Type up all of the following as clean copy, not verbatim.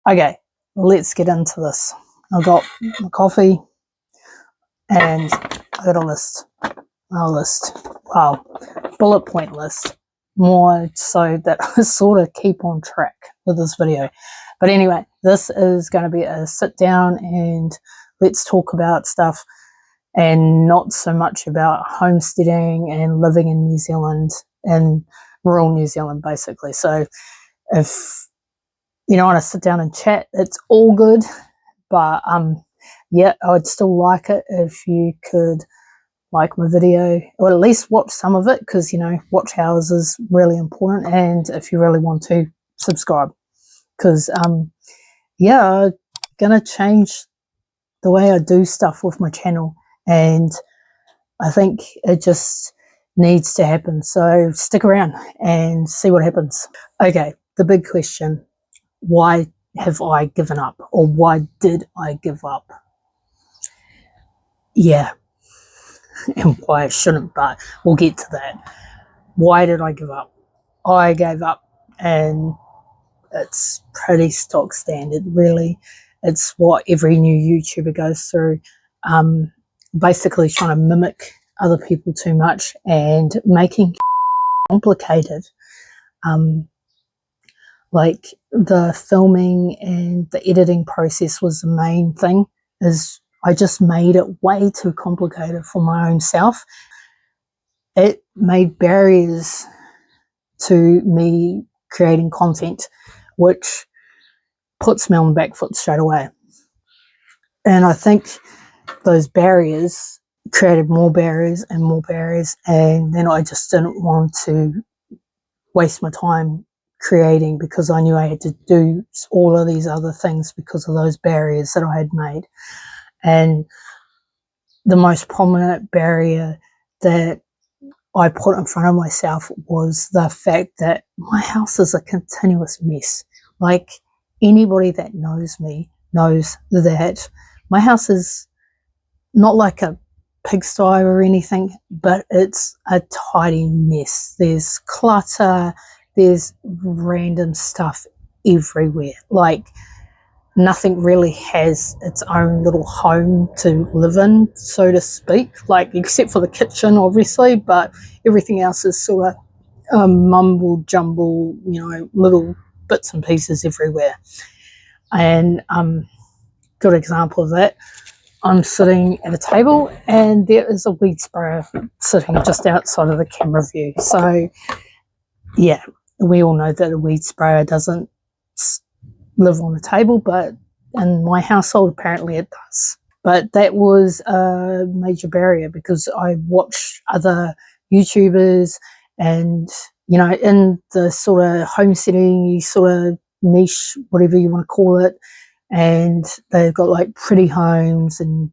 Okay, let's get into this. I've got my coffee and I got a list. Wow, bullet point list. More so that I sort of keep on track with this video. But anyway, this is going to be a sit down and let's talk about stuff, and not so much about homesteading and living in New Zealand and rural New Zealand, basically. So if you don't want to sit down and chat, it's all good. But yeah, I'd still like it if you could like my video, or at least watch some of it, because watch hours is really important. And if you really want to, subscribe, because yeah, I'm gonna change the way I do stuff with my channel, and I think it just needs to happen. So stick around and see what happens. Okay, the big question: why have I given up, or why did I give up? Yeah, and why I shouldn't, but we'll get to that. Why did I give up? I gave up, and it's pretty stock standard, really. It's what every new YouTuber goes through. Basically trying to mimic other people too much and making complicated. Like the filming and the editing process was the main thing. Is I just made it way too complicated for my own self. It made barriers to me creating content, which puts me on the back foot straight away. And I think those barriers created more barriers and more barriers, and then I just didn't want to waste my time creating, because I knew I had to do all of these other things because of those barriers that I had made. And the most prominent barrier that I put in front of myself was the fact that my house is a continuous mess. Like, anybody that knows me knows that my house is not like a pigsty or anything, but it's a tidy mess. There's clutter, there's random stuff everywhere. Like, nothing really has its own little home to live in, so to speak, like except for the kitchen, obviously, but everything else is sort of mumble jumble, little bits and pieces everywhere. And good example of that, I'm sitting at a table and there is a weed sprayer sitting just outside of the camera view. So yeah, we all know that a weed sprayer doesn't live on a table, but in my household apparently it does. But that was a major barrier, because I watched other YouTubers, and in the sort of homesteading sort of niche, whatever you want to call it, and they've got like pretty homes, and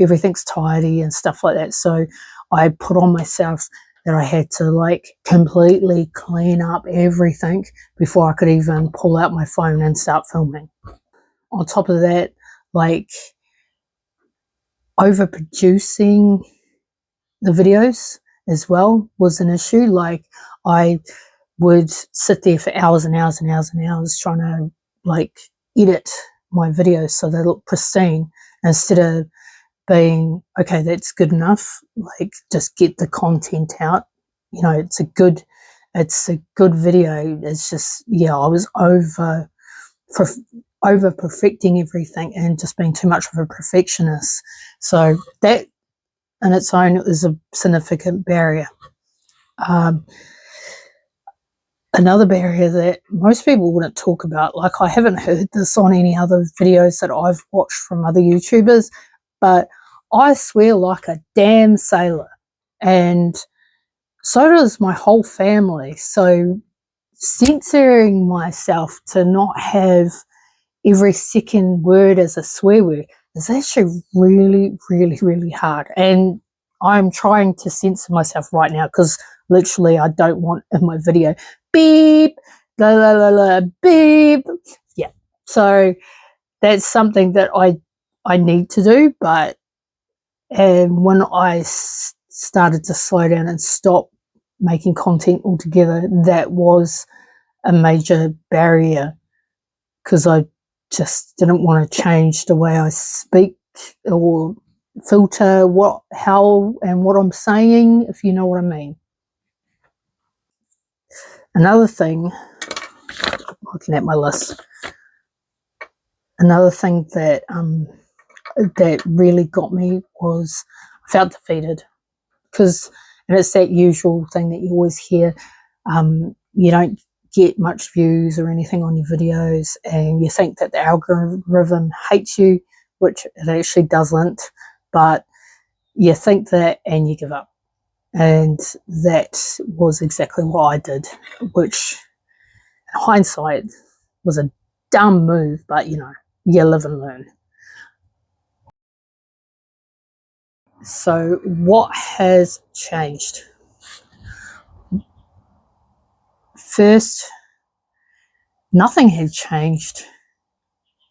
everything's tidy and stuff like that. So I put on myself that I had to like completely clean up everything before I could even pull out my phone and start filming. On top of that, like, overproducing the videos as well was an issue. Like, I would sit there for hours and hours and hours and hours trying to like edit my videos so they look pristine, instead of being, okay, that's good enough, like, just get the content out. It's a good video. It's just, yeah, I was over perfecting everything and just being too much of a perfectionist. So that in its own is a significant barrier. Another barrier that most people wouldn't talk about, like, I haven't heard this on any other videos that I've watched from other YouTubers, but I swear like a damn sailor, and so does my whole family. So censoring myself to not have every second word as a swear word is actually really, really, really hard. And I'm trying to censor myself right now, because literally I don't want in my video beep, la la la la, beep. Yeah, so that's something that I need to do. But when I started to slow down and stop making content altogether, that was a major barrier because I just didn't want to change the way I speak or filter how and what I'm saying, if you know what I mean. Another thing, looking at my list, another thing that that really got me was I felt defeated, and it's that usual thing that you always hear. You don't get much views or anything on your videos, and you think that the algorithm hates you, which it actually doesn't, but you think that and you give up. And that was exactly what I did, which in hindsight was a dumb move, but you live and learn. So what has changed? First, nothing had changed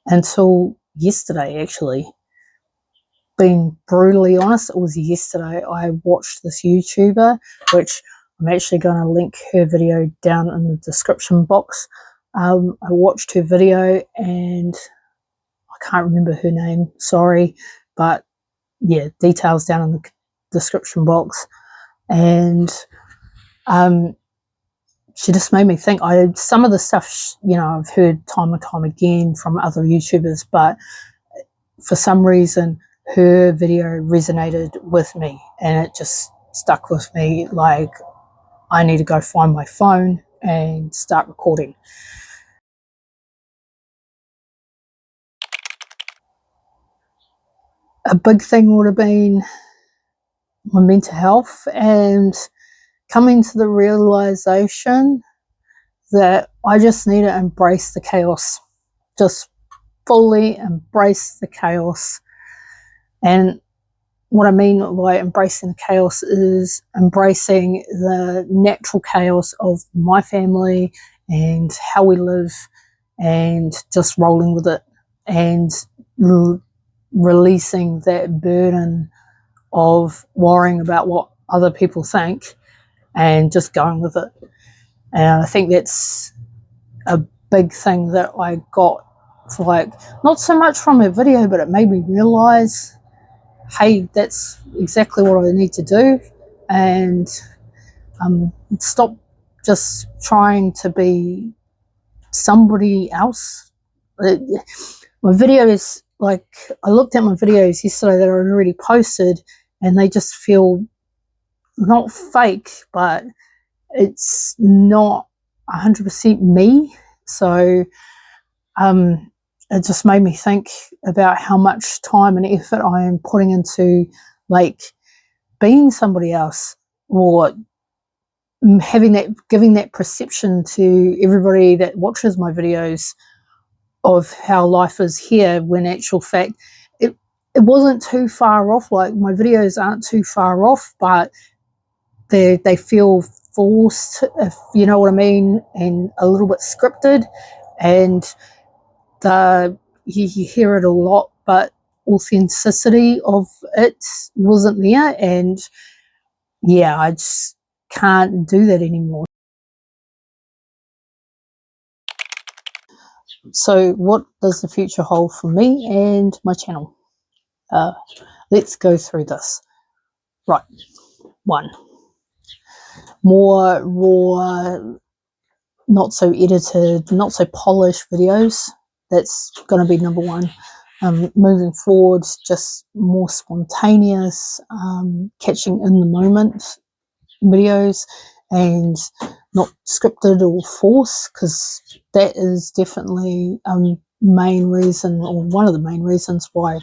until yesterday, actually. Being brutally honest, it was yesterday I watched this YouTuber, which I'm actually going to link her video down in the description box. I watched her video and I can't remember her name, sorry, but yeah, details down in the description box. And she just made me think. Some of the stuff, I've heard time and time again from other YouTubers, but for some reason, her video resonated with me and it just stuck with me. Like, I need to go find my phone and start recording. A big thing would have been my mental health and coming to the realization that I just need to embrace the chaos, just fully embrace the chaos. And what I mean by embracing the chaos is embracing the natural chaos of my family and how we live, and just rolling with it and releasing that burden of worrying about what other people think and just going with it. And I think that's a big thing that I got, not so much from a video, but it made me realize, hey, that's exactly what I need to do, and stop just trying to be somebody else. My videos, I looked at my videos yesterday that I already posted, and they just feel not fake, but it's not 100% me. So it just made me think about how much time and effort I am putting into being somebody else, or giving that perception to everybody that watches my videos of how life is here, when actual fact it wasn't too far off. Like, my videos aren't too far off, but they feel forced, if you know what I mean, and a little bit scripted, and you hear it a lot, but authenticity of it wasn't there. And yeah, I just can't do that anymore. So what does the future hold for me and my channel? Let's go through this. Right. 1, more raw, not so edited, not so polished videos. That's going to be number 1. Moving forward, just more spontaneous, catching in the moment videos, and not scripted or forced, because that is definitely main reason, or one of the main reasons why,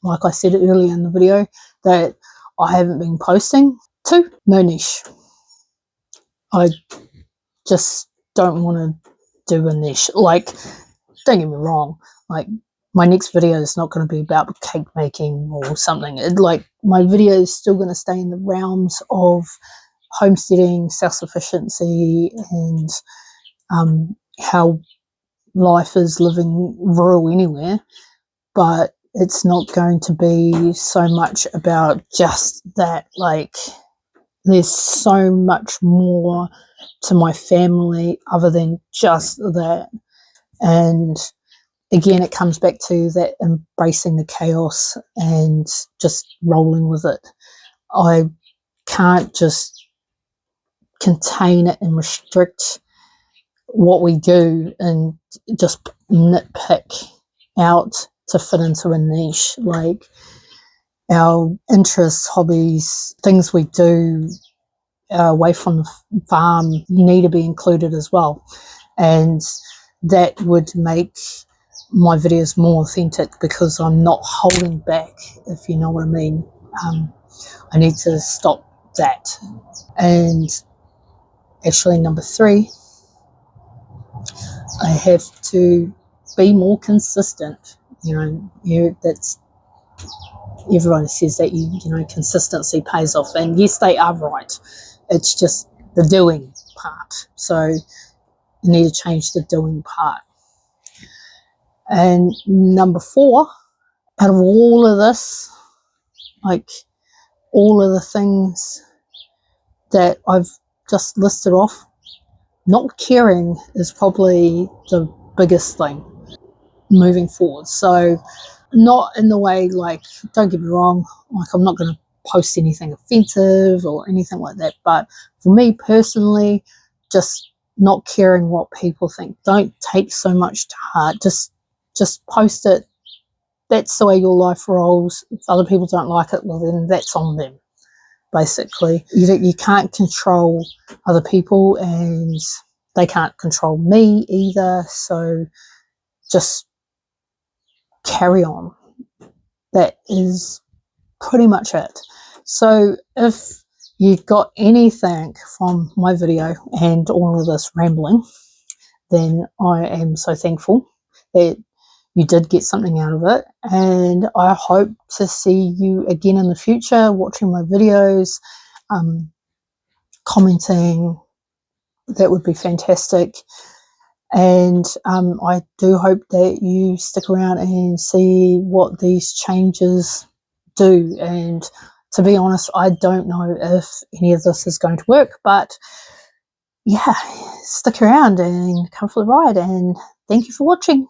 like I said earlier in the video, that I haven't been posting. 2, no niche. I just don't want to do a niche. Don't get me wrong, my next video is not going to be about cake making or something. My video is still going to stay in the realms of homesteading, self-sufficiency, and how life is living rural anywhere. But it's not going to be so much about just that. There's so much more to my family other than just that. And again, it comes back to that embracing the chaos and just rolling with it. I can't just contain it and restrict what we do and just nitpick out to fit into a niche. Like, our interests, hobbies, things we do away from the farm need to be included as well. And that would make my videos more authentic because I'm not holding back, if you know what I mean. I need to stop that. And actually, number 3, I have to be more consistent. That's, everyone says that consistency pays off, and yes, they are right. It's just the doing part. So you need to change the doing part. And number 4, out of all of this, like all of the things that I've just listed off, not caring is probably the biggest thing moving forward. So not in the way, like, don't get me wrong, like, I'm not going to post anything offensive or anything like that, but for me personally, just not caring what people think. Don't take so much to heart. Just post it. That's the way your life rolls. If other people don't like it, well, then that's on them, basically. You can't control other people, and they can't control me either, so just carry on. That is pretty much it. So if you got anything from my video and all of this rambling, then I am so thankful that you did get something out of it, and I hope to see you again in the future watching my videos, commenting. That would be fantastic. And I do hope that you stick around and see what these changes do. And to be honest, I don't know if any of this is going to work, but yeah, stick around and come for the ride, and thank you for watching.